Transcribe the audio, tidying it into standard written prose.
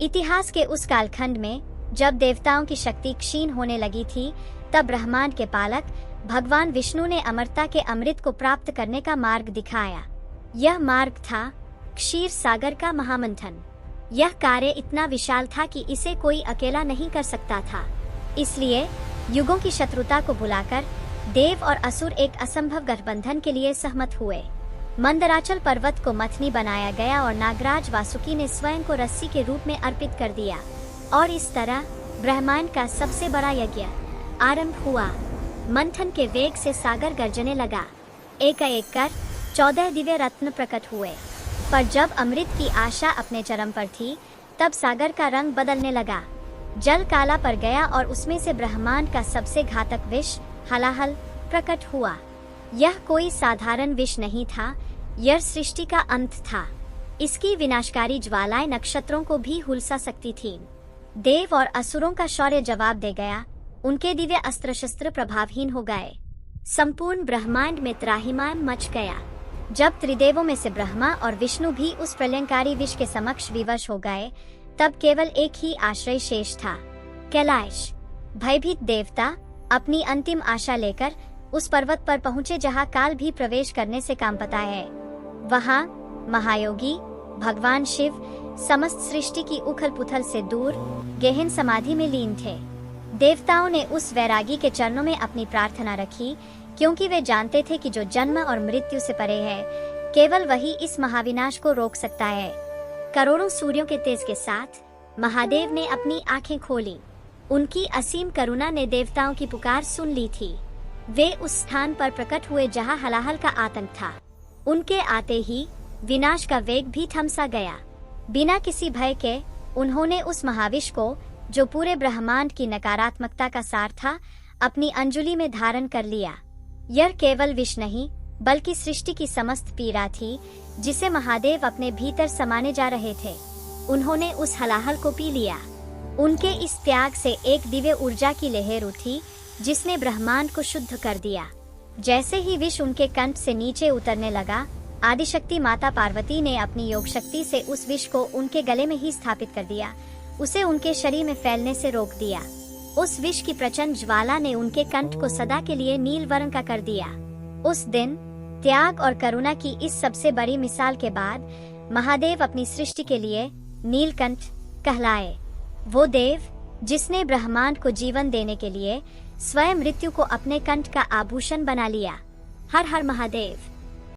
इतिहास के उस कालखंड में जब देवताओं की शक्ति क्षीण होने लगी थी, तब ब्रह्मांड के पालक भगवान विष्णु ने अमरता के अमृत को प्राप्त करने का मार्ग दिखाया। यह मार्ग था क्षीर सागर का महामंथन। यह कार्य इतना विशाल था कि इसे कोई अकेला नहीं कर सकता था। इसलिए युगों की शत्रुता को भुलाकर देव और असुर एक असंभव गठबंधन के लिए सहमत हुए। मंदराचल पर्वत को मथनी बनाया गया और नागराज वासुकी ने स्वयं को रस्सी के रूप में अर्पित कर दिया और इस तरह ब्रह्मांड का सबसे बड़ा यज्ञ आरंभ हुआ। मंथन के वेग से सागर गर्जने लगा। एक एक कर 14 दिव्य रत्न प्रकट हुए। पर जब अमृत की आशा अपने चरम पर थी, तब सागर का रंग बदलने लगा। जल काला पड़ गया और उसमें से ब्रह्मांड का सबसे घातक विष हलाहल प्रकट हुआ। यह कोई साधारण विष नहीं था, यह सृष्टि का अंत था। इसकी विनाशकारी ज्वालाएं नक्षत्रों को भी हुलसा सकती थीं। देव और असुरों का शौर्य जवाब दे गया। उनके दिव्य अस्त्र शस्त्र प्रभावहीन हो गए। संपूर्ण ब्रह्मांड में त्राहिमाम मच गया। जब त्रिदेवों में से ब्रह्मा और विष्णु भी उस प्रलयंकारी विष के समक्ष विवश हो गए, तब केवल एक ही आश्रय शेष था, कैलाश। भयभीत देवता अपनी अंतिम आशा लेकर उस पर्वत पर पहुंचे जहां काल भी प्रवेश करने से काम पता है। वहां महायोगी भगवान शिव समस्त सृष्टि की उथल पुथल से दूर गहन समाधि में लीन थे। देवताओं ने उस वैरागी के चरणों में अपनी प्रार्थना रखी, क्योंकि वे जानते थे कि जो जन्म और मृत्यु से परे है, केवल वही इस महाविनाश को रोक सकता है। करोड़ों सूर्यों के तेज के साथ महादेव ने अपनी आंखें खोली। उनकी असीम करुणा ने देवताओं की पुकार सुन ली थी। वे उस स्थान पर प्रकट हुए जहां हलाहल का आतंक था। उनके आते ही विनाश का वेग भी थमसा गया। बिना किसी भय के उन्होंने उस महाविष को, जो पूरे ब्रह्मांड की नकारात्मकता का सार था, अपनी अंजुलि में धारण कर लिया। यह केवल विष नहीं, बल्कि सृष्टि की समस्त पीड़ा थी, जिसे महादेव अपने भीतर समाने जा रहे थे। उन्होंने उस हलाहल को पी लिया। उनके इस त्याग से एक दिव्य ऊर्जा की लहर उठी, जिसने ब्रह्मांड को शुद्ध कर दिया। जैसे ही विष उनके कंठ से नीचे उतरने लगा, आदिशक्ति माता पार्वती ने अपनी योग शक्ति से उस विष को उनके गले में ही स्थापित कर दिया। उसे उनके शरीर में फैलने से रोक दिया। उस विष की प्रचंड ज्वाला ने उनके कंठ को सदा के लिए नील वर्ण का कर दिया। उस दिन त्याग और करुणा की इस सबसे बड़ी मिसाल के बाद महादेव अपनी सृष्टि के लिए नीलकंठ कहलाए। वो देव जिसने ब्रह्मांड को जीवन देने के लिए स्वयं मृत्यु को अपने कंठ का आभूषण बना लिया। हर हर महादेव।